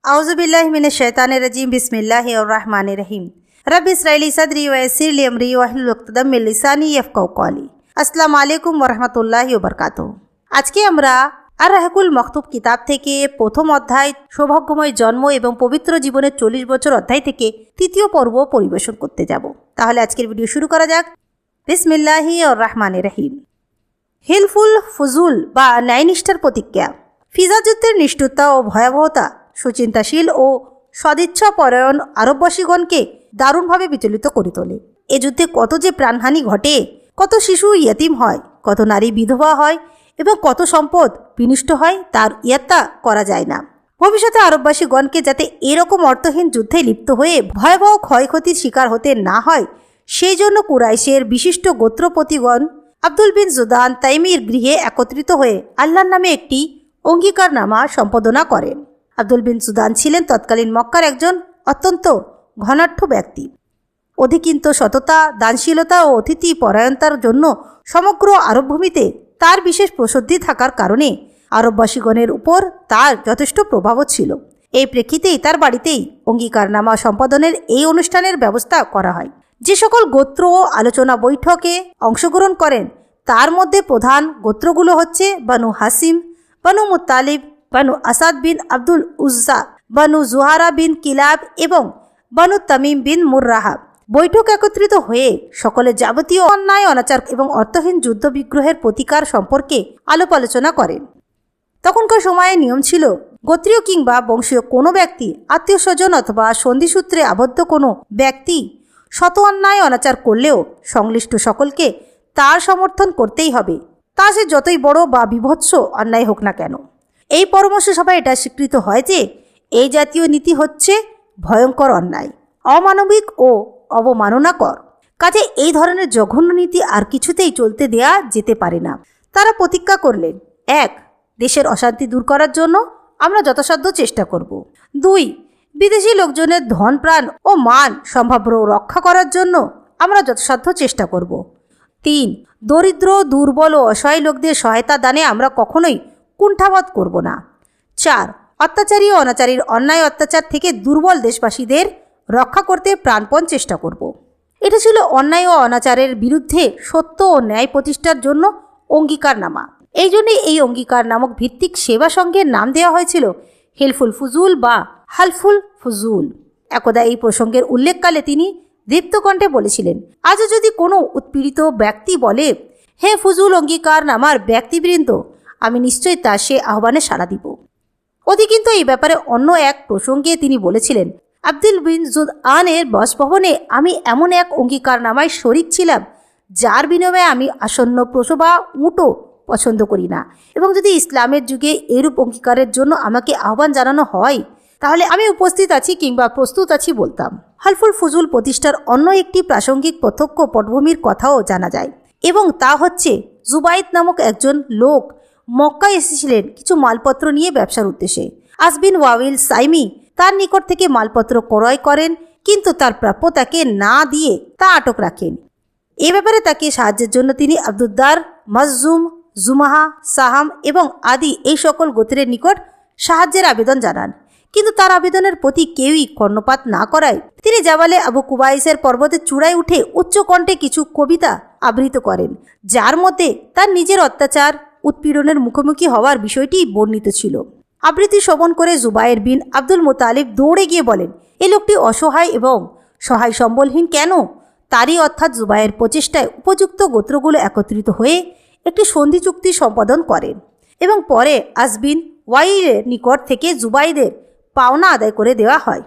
आउज़ुबिल्लाहिमिनश्शैतानिर्रजीम बिस्मिल्लाहिर्रहमानिर्रहीम रब्बि इश्रह ली सदरी व यस्सिर ली अमरी वाहलुल उक़दतम मिन लिसानी यफ़क़हू क़ौली। আসসালামু আলাইকুম ওয়া রাহমাতুল্লাহি ওয়া বারাকাতুহু। আজকে আমরা আর-রাহিকুল মাকতুব কিতাব থেকে প্রথম অধ্যায় সৌভাগ্যময় জন্ম এবং পবিত্র জীবনের 40 বছর অধ্যায় থেকে তৃতীয় পর্ব পরিবেশন করতে যাব। তাহলে আজকের ভিডিও শুরু করা যাক। বিসমিল্লাহির-রহমানির-রহিম। হিলফুল ফুজুল বা ন্যায়নিষ্ঠার প্রতিজ্ঞা। ফিজা যুদ্ধের নিষ্ঠুরতা ও ভয়াবহতা সুচিন্তাশীল ও সদিচ্ছাপরায়ণ আরববাসীগণকে দারুণভাবে বিচলিত করে তোলে। এ যুদ্ধে কত যে প্রাণহানি ঘটে, কত শিশু ইয়তীম হয়, কত নারী বিধবা হয় এবং কত সম্পদ বিনষ্ট হয় তার ইয়াত্তা করা যায় না। ভবিষ্যতে আরববাসীগণকে যাতে এরকম অর্থহীন যুদ্ধে লিপ্ত হয়ে ভয়াবহ ক্ষয়ক্ষতির শিকার হতে না হয়, সেই জন্য কুরাইশের বিশিষ্ট গোত্রপতিগণ আব্দুল বিন জুদান তাইমির গৃহে একত্রিত হয়ে আল্লাহর নামে একটি অঙ্গীকারনামা সম্পাদনা করেন। আব্দুল বিন জুদান ছিলেন তৎকালীন মক্কার একজন অত্যন্ত ঘনাঢ্য ব্যক্তি। অধিকিন্ত সততা, দানশীলতা ও অতিথি পরায়ণতার জন্য সমগ্র আরবভূমিতে তার বিশেষ প্রসিদ্ধি থাকার কারণে আরববাসীগণের উপর তার যথেষ্ট প্রভাবও ছিল। এই প্রেক্ষিতেই তার বাড়িতেই অঙ্গীকারনামা সম্পাদনের এই অনুষ্ঠানের ব্যবস্থা করা হয়। যে সকল গোত্র ও আলোচনা বৈঠকে অংশগ্রহণ করেন তার মধ্যে প্রধান গোত্রগুলো হচ্ছে বানু হাসিম, বানু মুত্তালিব, বানু আসাদ বিন আব্দুল উজ্জা, বানু জুহারা বিন কিলাব এবং বানু তামিম বিন মুররাহা। বৈঠক একত্রিত হয়ে সকলে যাবতীয় অন্যায়, অনাচার এবং অর্থহীন যুদ্ধ বিগ্রহের প্রতিকার সম্পর্কে আলাপ আলোচনা করেন। তখনকার সময়ে নিয়ম ছিল, গোত্রীয় কিংবা বংশীয় কোনো ব্যক্তি, আত্মীয় স্বজন অথবা সন্ধিসূত্রে আবদ্ধ কোনো ব্যক্তি শত অন্যায় অনাচার করলেও সংশ্লিষ্ট সকলকে তার সমর্থন করতেই হবে, তা সে যতই বড় বা বিভৎস অন্যায় হোক না কেন। এই পরামর্শ সভায় এটা স্বীকৃত হয় যে এই জাতীয় নীতি হচ্ছে ভয়ঙ্কর অন্যায়, অমানবিক ও অবমাননাকর। কাজে এই ধরনের জঘন্য নীতি আর কিছুতেই চলতে দেয়া যেতে পারে না। তারা প্রতিজ্ঞা করলেন, 1. দেশের অশান্তি দূর করার জন্য আমরা যথাসাধ্য চেষ্টা করব। 2. বিদেশি লোকজনের ধন, প্রাণ ও মান সম্ভাব্য রক্ষা করার জন্য আমরা যথাসাধ্য চেষ্টা করব। 3. দরিদ্র, দুর্বল ও অসহায় লোকদের সহায়তা দানে আমরা কখনোই কুণ্ঠাবোধ করব না। 4. অত্যাচারী ও অনাচারীর অন্যায় অত্যাচার থেকে দুর্বল দেশবাসীদের রক্ষা করতে প্রাণপণ চেষ্টা করব। এটা ছিল অন্যায় ও অনাচারের বিরুদ্ধে সত্য ও ন্যায় প্রতিষ্ঠার জন্য অঙ্গীকারনামা। এই জন্যে এই অঙ্গীকার নামক ভিত্তিক সেবা সংঘের নাম দেওয়া হয়েছিল হিলফুল ফুজুল বা হালফুল ফুজুল। একদা এই প্রসঙ্গের উল্লেখকালে তিনি দীপ্তকণ্ঠে বলেছিলেন, আজও যদি কোনো উৎপীড়িত ব্যক্তি বলে, হে ফুজুল অঙ্গীকারনামার ব্যক্তিবৃন্দ, আমি নিশ্চয়ই তা সে আহ্বানে সাড়া দিব। অধিকিন্তু এই ব্যাপারে অন্য এক প্রসঙ্গে তিনি বলেছিলেন, আব্দুল বিন জুদআনের বাসভবনে আমি এমন এক অঙ্গীকারনামায় শরিক ছিলাম যার বিনিময়ে আমি আসন্ন প্রসবা উটও পছন্দ করি না, এবং যদি ইসলামের যুগে এরূপ অঙ্গীকারের জন্য আমাকে আহ্বান জানানো হয় তাহলে আমি উপস্থিত আছি কিংবা প্রস্তুত আছি বলতাম। হালফুল ফুজুল প্রতিষ্ঠার অন্য একটি প্রাসঙ্গিক প্রত্যক্ষ পটভূমির কথাও জানা যায়, এবং তা হচ্ছে জুবাইদ নামক একজন লোক মক্কায় এসেছিলেন কিছু মালপত্র নিয়ে ব্যবসার উদ্দেশ্যে। আসবিন ওয়াবিল সাইমি তার নিকট থেকে মালপত্র ক্রয় করেন, কিন্তু তার প্রাপ্য তাকে না দিয়ে তা আটক রাখেন। এ ব্যাপারে তাকে সাহায্যের জন্য তিনি আব্দুদ্দার, মাজজুম, জুমাহা, সাহাম এবং আদি এই সকল গোত্রের নিকট সাহায্যের আবেদন জানান, কিন্তু তার আবেদনের প্রতি কেউই কর্ণপাত না করায় তিনি জাবালে আবু কুবাইসের পর্বতের চূড়ায় উঠে উচ্চকণ্ঠে কিছু কবিতা আবৃত করেন, যার মধ্যে তার নিজের অত্যাচার, উৎপীড়নের মুখোমুখি হওয়ার বিষয়টি বর্ণিত ছিল। আবৃত্তি শ্রবণ করে জুবায়ের বিন আব্দুল মুতালিব দৌড়ে গিয়ে বলেন, এই লোকটি অসহায় এবং সহায় সম্বলহীন কেন? তারই অর্থাৎ জুবায়ের প্রচেষ্টায় উপযুক্ত গোত্রগুলো একত্রিত হয়ে একটি সন্ধি চুক্তি সম্পাদন করেন এবং পরে আসবিন ওয়াইলের নিকট থেকে জুবাইদের পাওনা আদায় করে দেওয়া হয়।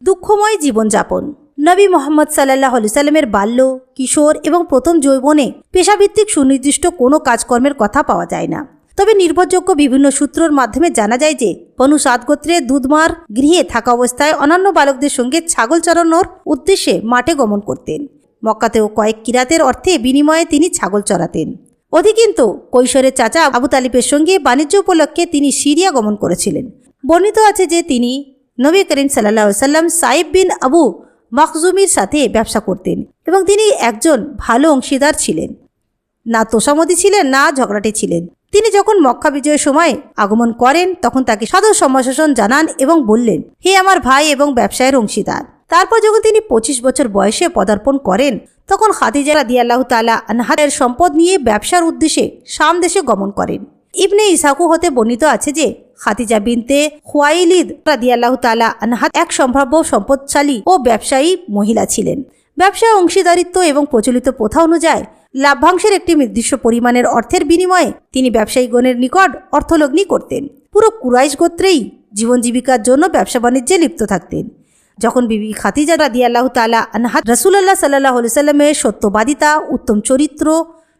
দুঃখময় জীবনযাপন। নবী মোহাম্মদ সাল্লাল্লাহু আলাইহি সাল্লামের বাল্য, কিশোর এবং প্রথম যৌবনে পেশাভিত্তিক সুনির্দিষ্ট কোনো কাজকর্মের কথা পাওয়া যায় না। তবে নির্ভরযোগ্য বিভিন্ন সূত্রের মাধ্যমে জানা যায় যে বনু সাদ গোত্রের দুধমার গৃহে থাকা অবস্থায় অন্যান্য বালকদের সঙ্গে ছাগল চরানোর উদ্দেশ্যে মাঠে গমন করতেন। মক্কাতেও কয়েক কিরাতের অর্থে বিনিময়ে তিনি ছাগল চরাতেন। অধিকিন্তু কৈশোরের চাচা আবু তালিবের সঙ্গে বাণিজ্য উপলক্ষে তিনি সিরিয়া গমন করেছিলেন। বর্ণিত আছে যে তিনি নবী করিম সাল্লাল্লাহু আলাইহি সাল্লাম সাইব বিন আবু মখজুমির সাথে ব্যবসা করতেন এবং তিনি একজন ভালো অংশীদার ছিলেন, না তোষামদি ছিলেন না ঝগড়াটে ছিলেন। তিনি যখন মক্কা বিজয়ের সময় আগমন করেন তখন তাকে সাদর সম্ভাষণ জানান এবং বললেন, হে আমার ভাই এবং ব্যবসায়ের অংশীদার। তারপর যখন তিনি 25 বছর বয়সে পদার্পণ করেন তখন খাদিজা রাদিয়াল্লাহু তাআলা আনহার সম্পদ নিয়ে ব্যবসার উদ্দেশ্যে শাম দেশে গমন করেন। ইবনে ইসহাকু হতে বর্ণিত আছে যে খাদিজা বিনতে খুয়াইলিদ রাদিয়াল্লাহু তাআলা আনহা এক সম্ভাব্য সম্পদশালী ও ব্যবসায়ী মহিলা ছিলেন। ব্যবসায় অংশীদারিত্ব এবং প্রচলিত প্রথা অনুযায়ী লাভ্যাংশের একটি নির্দিষ্ট পরিমাণের অর্থের বিনিময়ে তিনি ব্যবসায়ীগণের নিকট অর্থলগ্নি করতেন। পুরো কুরাইশ গোত্রেই জীবন জীবিকার জন্য ব্যবসা বাণিজ্যে লিপ্ত থাকতেন। যখন বিবি খাদিজা রাদিয়াল্লাহু তাআলা আনহা রাসূলুল্লাহ সাল্লাল্লাহু আলাইহি সাল্লামের সত্যবাদিতা, উত্তম চরিত্র,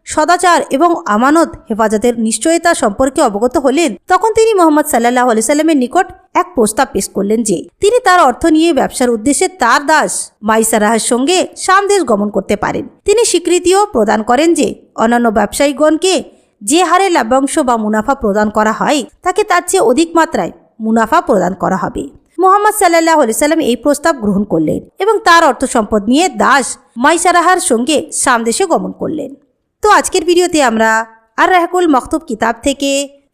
সদাচার এবং আমানত হেফাজতের নিশ্চয়তা সম্পর্কে অবগত হলেন তখন তিনি মুহাম্মদ সাল্লাল্লাহু আলাইহি সাল্লামের নিকট এক প্রস্তাব পেশ করলেন যে তিনি তার অর্থ নিয়ে ব্যবসার উদ্দেশ্যে তার দাস মাইসারাহের সঙ্গে শাম দেশ গমন করতে পারেন। তিনি স্বীকৃতিও প্রদান করেন যে অন্যান্য ব্যবসায়ীগণকে যে হারে লাভ্যাংশ বা মুনাফা প্রদান করা হয় তাকে তার চেয়ে অধিক মাত্রায় মুনাফা প্রদান করা হবে। মুহাম্মদ সাল্লাল্লাহু আলাইহি সাল্লাম এই প্রস্তাব গ্রহণ করলেন এবং তার অর্থ সম্পদ নিয়ে দাস মাইসারাহার সঙ্গে শাম দেশে গমন করলেন। তো আজকের ভিডিওতে আমরা আর রাহকুল মাকতুব কিতাব থেকে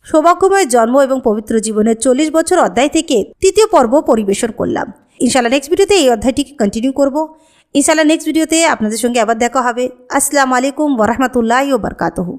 সৌভাগ্যময় জন্ম এবং পবিত্র জীবনের 40 বছর অধ্যায় থেকে তৃতীয় পর্ব পরিবেশন করলাম। ইনশাআল্লাহ নেক্সট ভিডিওতে এই অধ্যায়টিকে কন্টিনিউ করব। ইনশাআল্লাহ নেক্সট ভিডিওতে আপনাদের সঙ্গে আবার দেখা হবে। আসসালামু আলাইকুম ওয়া রাহমাতুল্লাহি ওয়া বারাকাতুহু।